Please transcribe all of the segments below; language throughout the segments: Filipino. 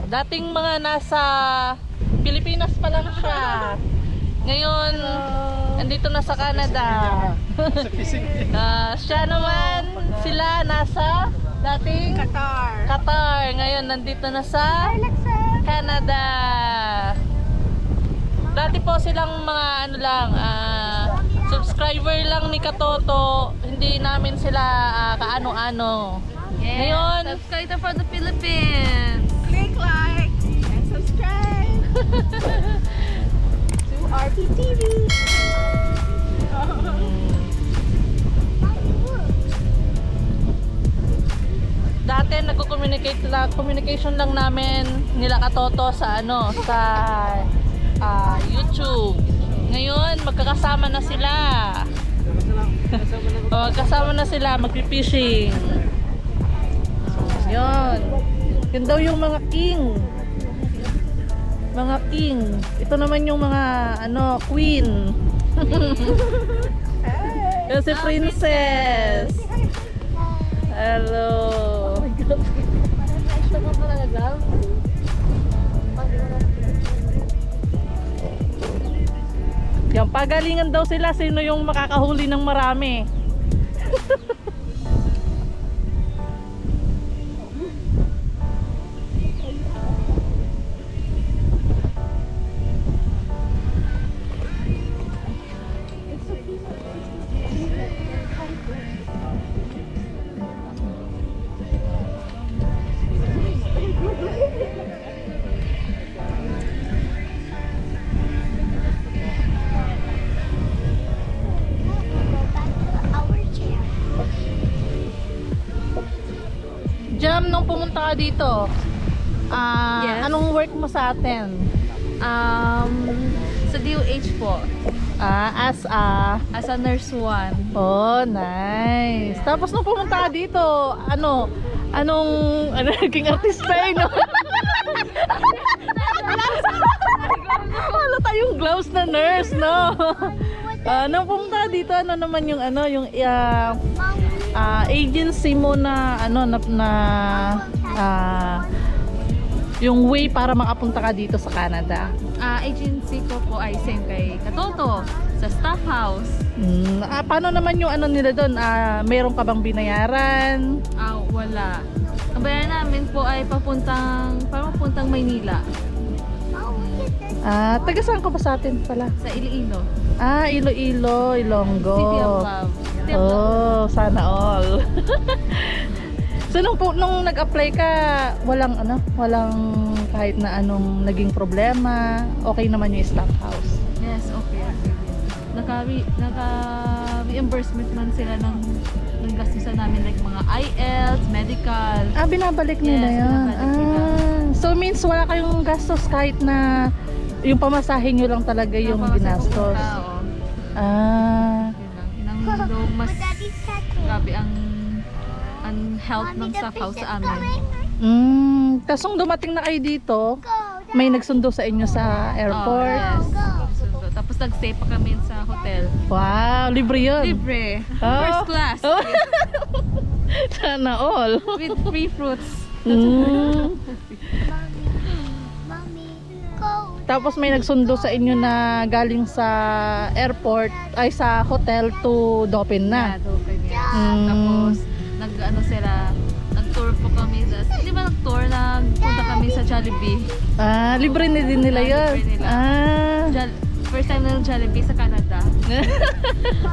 Dating mga nasa Pilipinas pa lang siya. Ngayon, andito na sa Canada. Siya naman, sila nasa dating Qatar. Ngayon, nandito na sa Canada. Dati po silang mga ano lang, subscriber lang ni Katoto. Hindi namin sila kaano-ano. Ngayon, Subscribe for the Philippines. Click like and subscribe to RPTV. dati communication lang namin nila Katoto sa ano, sa YouTube. Ngayon, magkakasama na sila. Magkasama na sila, magpi-fishing. Yun. Yun daw yung mga king. Mga king. Ito naman yung mga ano, queen. Yung si princess. Hello. Oh my God. Ito ka pala naglaw. Yan, pagalingan daw sila sino yung makakahuli ng marami. Jam, nung pumunta ka dito, Yes. anong work mo sa atin? Sa DOH po. As a... As a nurse 1. Oh, nice. Tapos nung pumunta ka dito, anong naging artista eh, no? Wala tayong gloves na nurse, no? Nung pumunta ka dito, ano naman yung agency mo na yung way para makapunta ka dito sa Canada? Agency ko po ay same kay Katoto sa staff house. Paano naman yung ano nila doon? Meron ka bang binayaran? Wala. Ang bayaran namin po ay papuntang Maynila. Taga saan ka ba sa atin pala? Sa Iloilo. Iloilo, Ilonggo. City of Love. City of Love. Oh, sana all. So nung nag-apply ka, walang kahit na anong naging problema, okay naman yung staff house. Yes, okay. Naka-reimbursement man sila ng gastusan namin like mga IELTS, medical. Binabalik nila Yes, yun. binabalik nila. So means wala kayong gastos kahit na yung pamasahe nyo lang talaga yung ginastos. Oo. Ah. Yun lang. Though mas grabe ang health ng staff house sa amin. Tapos nung dumating na kayo dito, may nagsundo sa inyo sa airport. Yes. Sundo. Tapos nag-stay pa kami sa hotel. Wow, libre yun. Libre. Oh. First class. Oh. Sana all. With free fruits. Tapos may nagsundo sa inyo na galing sa airport ay sa hotel to Dauphin na. Tapos nag-tour po kami. Di ba nag-tour? Nagpunta kami sa Jollibee. Libre na din nila yun. Libre nila. First time ng Jollibee sa Canada.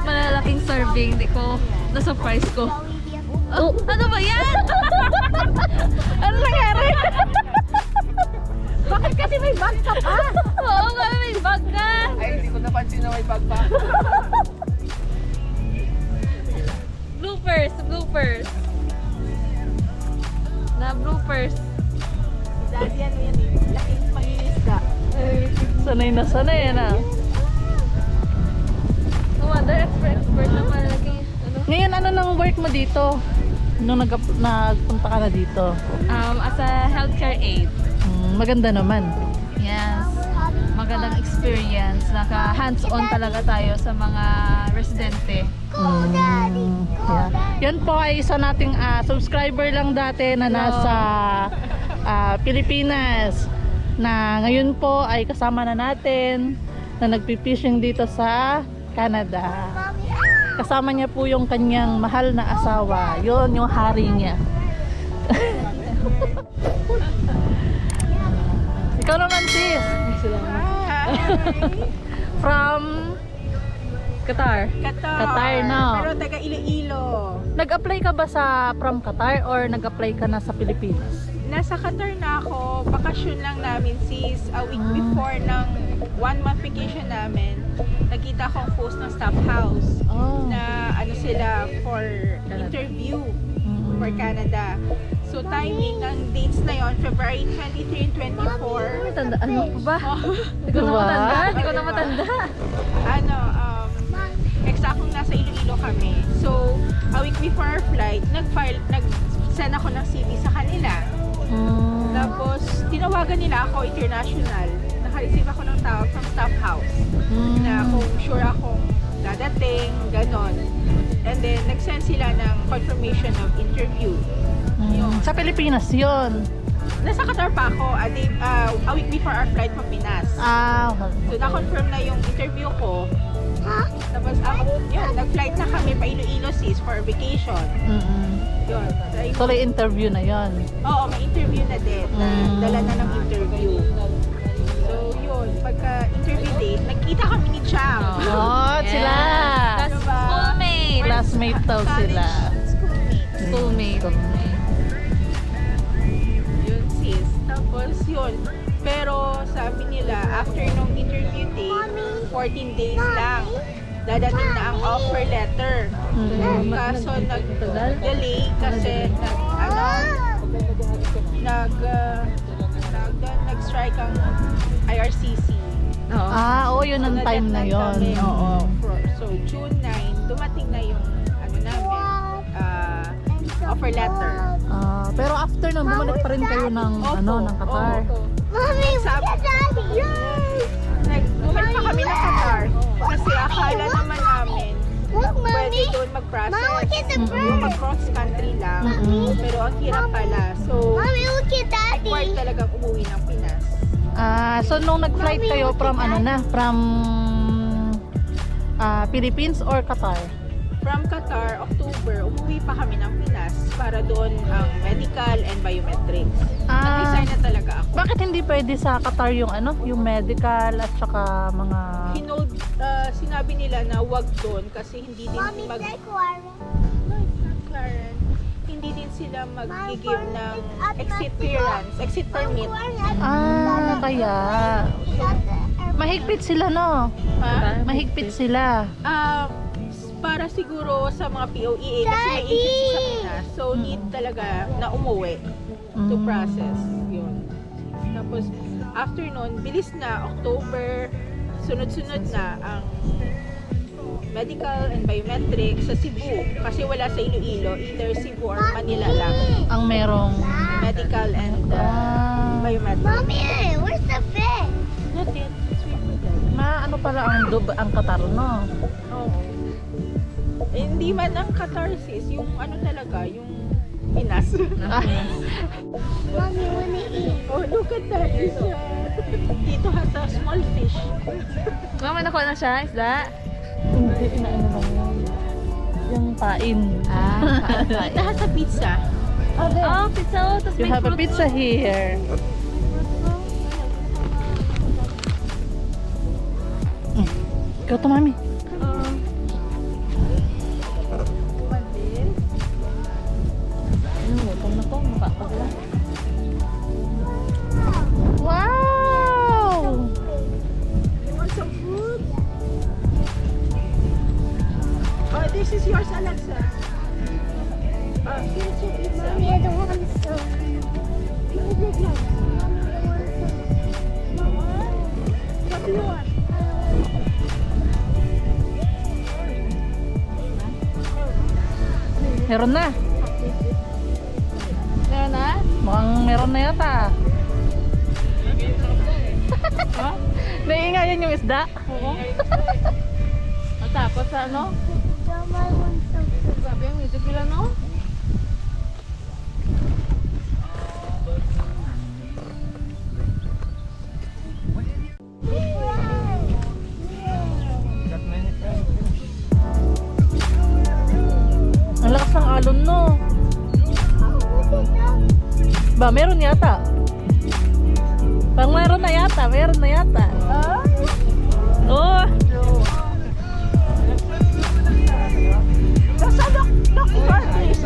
Malalaking serving. Di ko, na-surprise ko. Ano ba yan? Ano nangyari? Bakit kasi may bag ka pa? Oo nga, may bag ka. Ay, hindi ko napansin na may bag pa. Bloopers. Na-bloopers. Daddy, ano yan eh? Laking panginisda. Sanay na sanay na. No wonder, expert na malaki. Ngayon, ano nang work mo dito? Nung nagpunta ka na dito? As a healthcare aide. Maganda naman. Yes. Magandang experience. Naka hands-on talaga tayo sa mga residente. Yeah. Yan po ay isa nating subscriber lang dati na nasa Pilipinas, na ngayon po ay kasama na natin na nagpipishing dito sa Canada. Kasama niya po yung kanyang mahal na asawa. Yun, yung hari niya. Ikaw naman, sis. From Qatar. Qatar, no? Pero taga Iloilo. Nag-apply ka ba sa from Qatar or nag-apply ka na sa Pilipinas? Nasa Qatar na ako. Bakasyon lang namin sis. A week before ng 1 month vacation namin, nakita akong post ng staff house Oh. na ano sila for interview for Canada. So timing ng dates na yon, February 23 and 24. Matanda, ano ba? Hindi ko na Diba? matanda. Hindi ko na matanda. Ano, eksakong nasa Iloilo kami. So, a week before our flight, nag-send ako ng CV sa kanila. Tapos, tinawagan nila ako international. Naka-receive ako ng tawag from staff house na kung sure akong dadating, ganon. And then, nag-send sila ng confirmation of interview. Yun. Sa Pilipinas yun. Nasa Qatar pa ako, a week before our flight pa Pinas. So, na-confirm na yung interview ko. Tapos, yun, nag-flight na kami pa Iloilo sis for vacation. Yun. Tuloy interview na yun. Oo, may interview na din. Dala na ng interview. So, yun. Pagka-interview date, nagkita kami ni Cham. Oh, sila. That's schoolmate. Classmate daw sila. Schoolmate. Schoolmate. Yun, sis. Tapos, yun. Pero, sabi nila, after nung interview date, 14 days lang, dadating na ang offer letter. Kaso, nag-delay kasi nag-strike ang IRCC. Oo. Oo, yun ang time na yun. Kami, oo. So, June 9, dumating na yung offer letter. Pero after nun, bumalik pa rin kayo ng, ng Qatar. Mommy, Bumalik pa kami ng Qatar. Kasi akala naman namin, pwede doon mag-process. Mag-cross country lang. Pero ang hirap pala. So, required talagang umuwi ng Pinas. So nung nag-flight kayo from from Philippines or Qatar? From Qatar, October, umuwi pa kami ng Pinas para doon ang medical and biometrics. Nag-resign na talaga ako. Bakit hindi pwede sa Qatar yung yung medical at saka mga... Sinabi nila na wag doon kasi hindi din hindi din sila mag-give ng exit clearance, exit permit. Kaya mahigpit sila, no? Ha? Mahigpit sila. Para siguro sa mga POEA kasi may agency sa Pinas. So need talaga na umuwi to process. Yun. Tapos after nun, bilis na October, sunod-sunod na ang medical and biometrics sa Cebu kasi wala sa Iloilo, either Cebu or Manila lang Ang merong medical and biometrics. Mommy, where's the fish? Not yet. ano pala ang Qatar, no? Oo. Hindi man ang catharsis, yung ano talaga, yung Pinas. Mommy, wanna eat? Oh, look at that. Dito has a small fish. Mama, nakuha na siya, isda? Hindi, inaano lang yun. Yung pain. Dito has a pizza. Oh, pizza. Oh, tapos You may have a fruit pizza roll. here. Ikaw to, mami. Oo. Gutom na to, makakagla. Wow! You want some food? Oh, this is yours, Alexa. Here's your pizza. Mommy, I don't want some. Move your gloves. What do you want? Meron na. Meron na? Mukhang meron na yata. Naiingayan yung isda. Tapos ano? Mama, I want some. Grabe yung music nila, no? ba? Meron yata. Pang meron na yata. Oh. Nasa Lucky Barnes.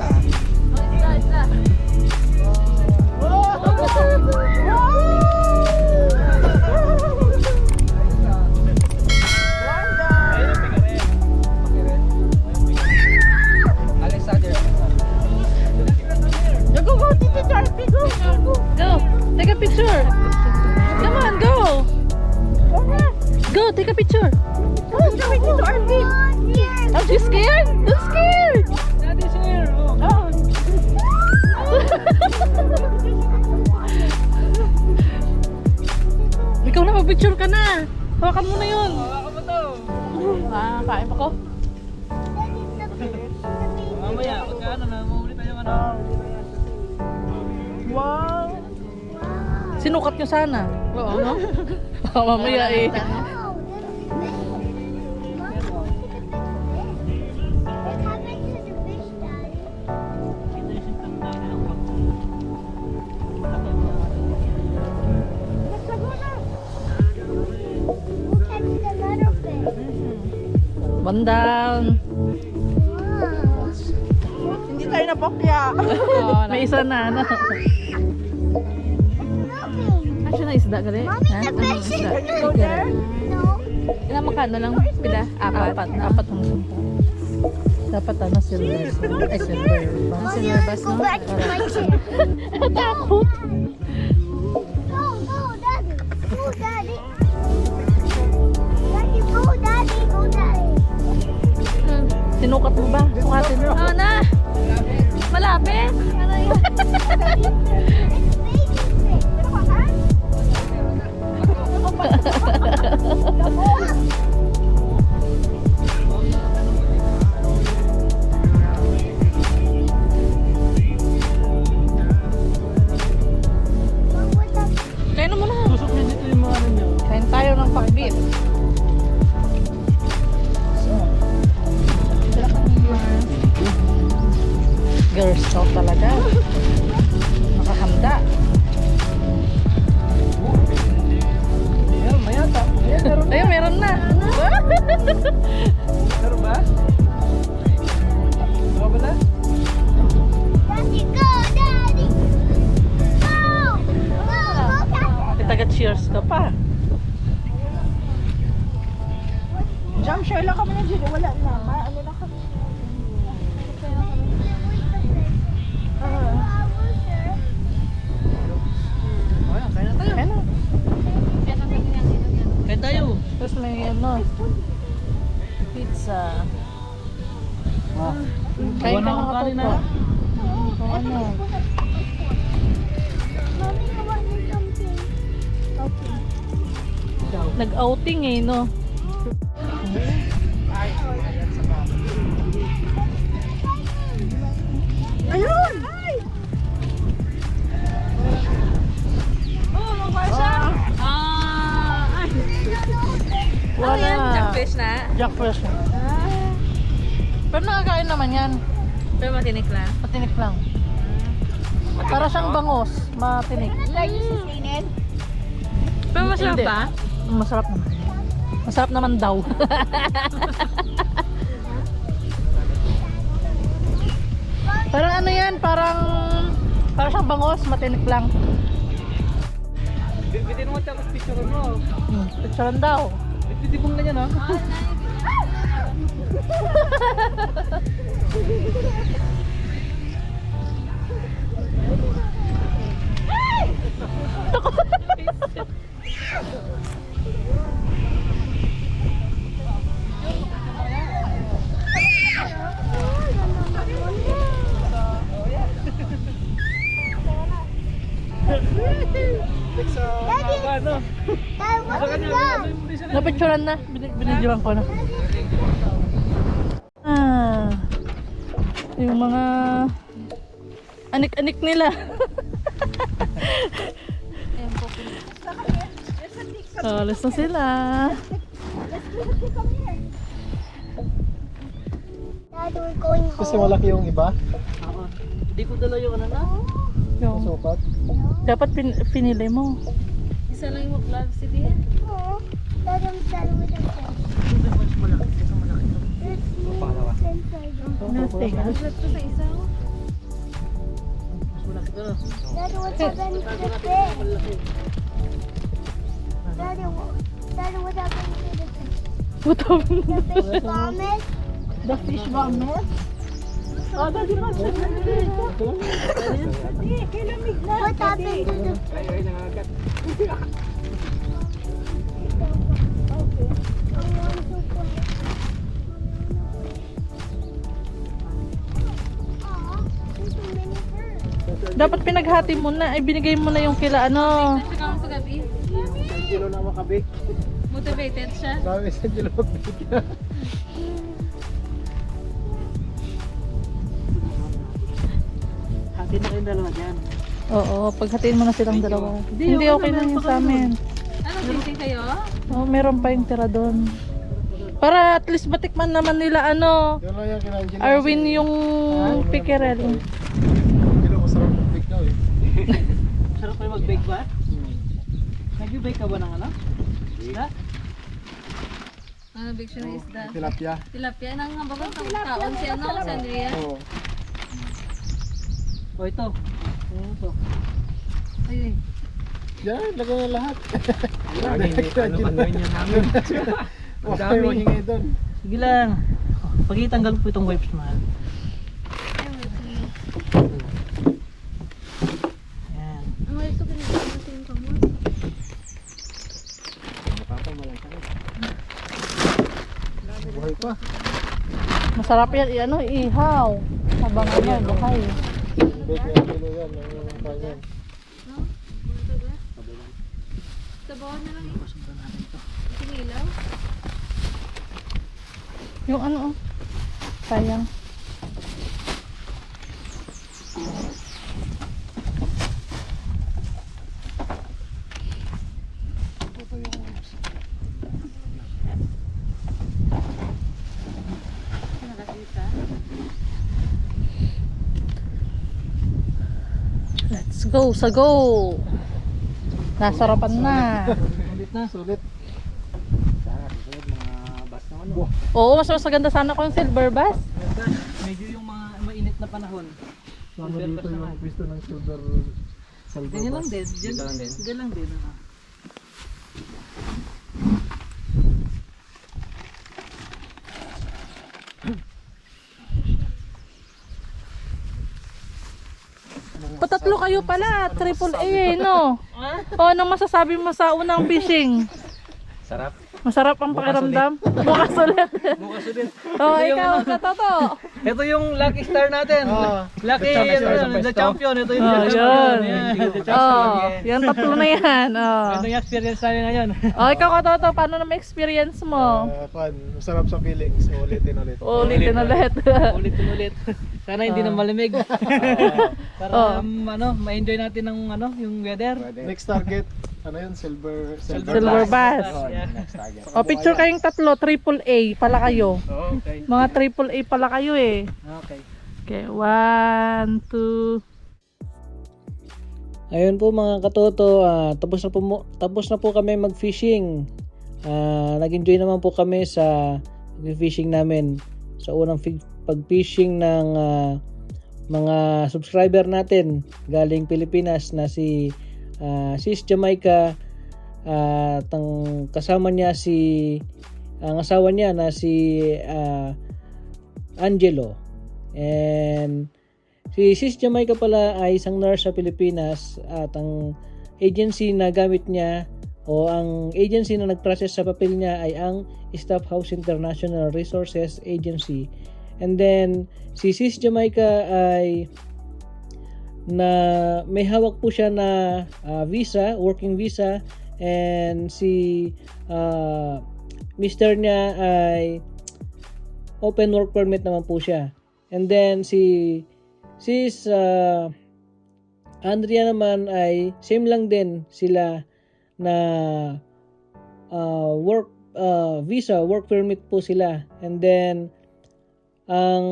Alexander. Go, Tito Darby, go. Go. Take a picture. Come on, go. Go, take a picture. Oh, sabi Tito Darby. Are you scared? Don't scared. Daddy's here. Oh. Oh. Ikaw na, mag-picture ka na. Hawakan mo na yun. Ako ba to? Kain pa ko. Mamaya, pagka ano na, maulit tayo ano. Wow. Sinukat nyo sana. Oo, no? Mamaya eh. One down. Hindi tayo napokya. May isa na, ano? Actually, na isda gali. Mommy, the fish is Can you go there? No. Ilang makano lang? Pila? Apat ang sumpa. Dapat ano, silver. Ay, silver. Mommy, let's go back to my chair. Takot. Go, Daddy. Go, Daddy. Daddy, go, Daddy. Go, Daddy. Sinukat mo ba? Sukatin mo. Oo na! Malapit! Ano yun? It's baby fish. Pero kakan? Kain na muna. Tusok niya dito yung mga ano niyo. Kain tayo ng pakbit. Girl scout talaga. Nakahanda. Meron, mayata. Meron. Ayun, meron na. Meron ba? Baka ba na? Daddy, go, Daddy. Go. Go, Daddy. Taga-cheers ka pa. Jump share lang kami na dyan. Wala na. Ano na kami. Oh, yan, kaya na tayo. Kain na. Kaya tayo. Tapos may ano, pizza. Kain ka mga kanin na. papa. Kung ano. Mommy, I want you something. Okay. Nag-outing eh, no? Ayun! Oh, magpa siya! Ay! Wala. Ano yan? Jackfish na? Jackfish. Pero nakakain naman yan. Pero matinik lang. Matinik lang. Para siyang bangos. Matinik. Try nyo sisinin. Pero masarap Hindi. ba? Masarap naman. Masarap naman daw. Parang ano yan? Parang siyang bangos. Matinik lang. Bitin mo tapos picture mo. Picturean daw. Bitibong na yan ha. Ano? Daddy, what's up? Napicturean na. Binidyoan ko na. Yung mga anik-anik nila. Alis na sila. Dad, we're going home. Kasi malaki yung iba. Hindi ko dala yung ano na. Yung Sukat. Dapat pinili mo. Isa lang yung gloves, hindi yan. Oh, let him start with a fish. Ito mas malaki. Ito malaki ito. Let's move Pangalawa. inside. Nothing. Gloves ko sa isa. Oh. Mas malaki ito. Daddy, what happened to the fish? Daddy, what happened to the fish? Puto. The fish vomit? The fish vomit? Oh, daddy, matcha na dito. What happened to the fish? Ay, nangagat. Okay. I want to play. Aw, there's so many birds. Dapat pinaghati mo na. Ay, binigay mo na yung kila ano. Nasa ka mo sa gabi. Isang kilo na makabik. Motivated siya. Sabi isang kilo makabik. Hati na kayong dalawa dyan. Oo, paghatiin mo na silang dalawa. Hindi, okay na yun sa amin. Ano, fishing kayo? Oh, meron pa yung tira doon. Para at least matikman naman nila ano, Yun lang yung kinain Arwin yung pikerel. Kilo masarap mag-bake daw eh. Sarap kayo mag-bake ba? Nag-bake ka ba ng ano? Isda? Ano, big siya ng isda. Tilapia. Tilapia, nang babang taon si ano, si Andrea. Oo. O ito. Ano to? Ay, Yan, lagay na lahat. Ano yun namin? Ang dami. Mahingi doon. Sige lang. Pagkitanggal po itong wipes, mahal. Yan. ang gusto ko nito kasi yung kamot. Buhay pa. Masarap yan, ano, ihaw. Habang ano, buhay. Bake yung kilo yan. Yung kanyan. Sabawan na lang eh. Sinilaw. Yung ano, oh. Sayang. Ito yung wipes. Nakasita. Let's go, sa go! Nasarapan na. Sulit na, sulit. Sarap, sulit mga bas naman. Oo, mas maganda sana ko yung silver bass. Medyo yung mga mainit na panahon. Ano dito yung pwesto ng silver Ganyan lang din. Diyan lang din. Diyan lang din. Patatlo kayo pala, triple A no? O, anong masasabi mo sa unang fishing? Sarap. Masarap ang pakiramdam? Bukas ulit. Bukas ulit. O, ikaw, katoto. Ito yung lucky star natin. Lucky The champion, ano, sa the pwesto. champion. Ito yung Oh, the yun. champion. Yan. Oh, yan tatlo na yan. Oh. Ito yung experience natin ngayon. O, ikaw katoto, paano na experience mo? Masarap sa feelings. Ulitin ulit. Ulitin ulit. Ulit and ulit. Sana hindi na malamig. Para ano, ma-enjoy natin ng ano, yung weather. Next target, ano yun? Silver Silver bass. Next target. O, picture kayong tatlo, triple A pala kayo. Okay. Mga triple A pala kayo eh. Okay. Okay, 1, 2. Ayun po mga katoto, tapos na po kami mag-fishing. Nag-enjoy naman po kami sa fishing namin. Sa unang pag-fishing ng mga subscriber natin galing Pilipinas na si Sis Jamaica at ang kasama niya ang asawa niya na si Angelo. And si Sis Jamaica pala ay isang nurse sa Pilipinas at ang agency na gamit niya o ang agency na nag-process sa papel niya ay ang Staff House International Resources Agency. And then si Sis Jamaica ay may hawak po siya na visa, working visa, and si Mr. niya ay open work permit naman po siya. And then si Sis Andrea naman ay same lang din sila na visa, work permit po sila. And then ang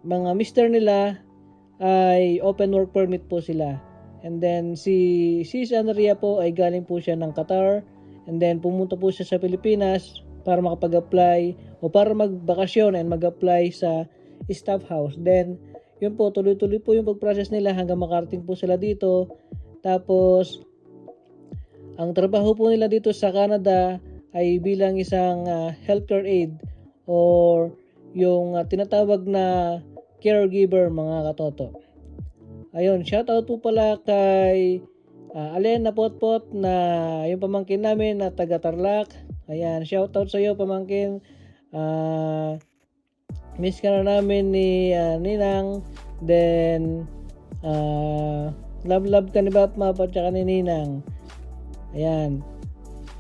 mga mister nila ay open work permit po sila. And then si Sis Andrea po ay galing po siya ng Qatar. And then pumunta po siya sa Pilipinas para makapag-apply o para magbakasyon and mag-apply sa staff house. Then yun po, tuloy-tuloy po yung pag-process nila hanggang makarating po sila dito. Tapos ang trabaho po nila dito sa Canada ay bilang isang healthcare aid or yung tinatawag na caregiver, mga katoto. Ayun, shoutout po pala kay Alen na Potpot na yung pamangkin namin na taga Tarlac. Ayan, shoutout sa iyo pamangkin. Miss ka na namin ni Ninang. Then love ka ni Bapmap at saka ni Ninang. Ayan.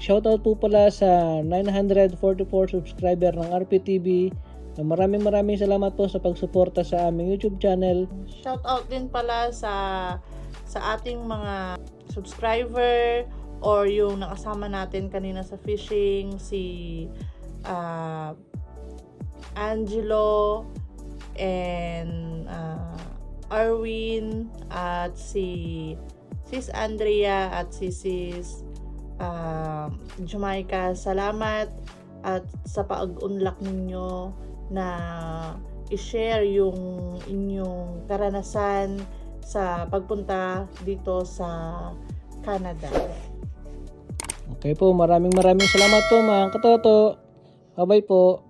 Shoutout po pala sa 944 subscriber ng RPTV. Maraming salamat po sa pagsuporta sa aming YouTube channel. Shout out din pala sa ating mga subscriber or yung nakasama natin kanina sa fishing, si Angelo and Arwin at si Sis Andrea at si Sis Jamaica. Salamat at sa pag-unlock ninyo na i-share yung inyong karanasan sa pagpunta dito sa Canada. Okay po, maraming salamat po mga katoto. Bye-bye po.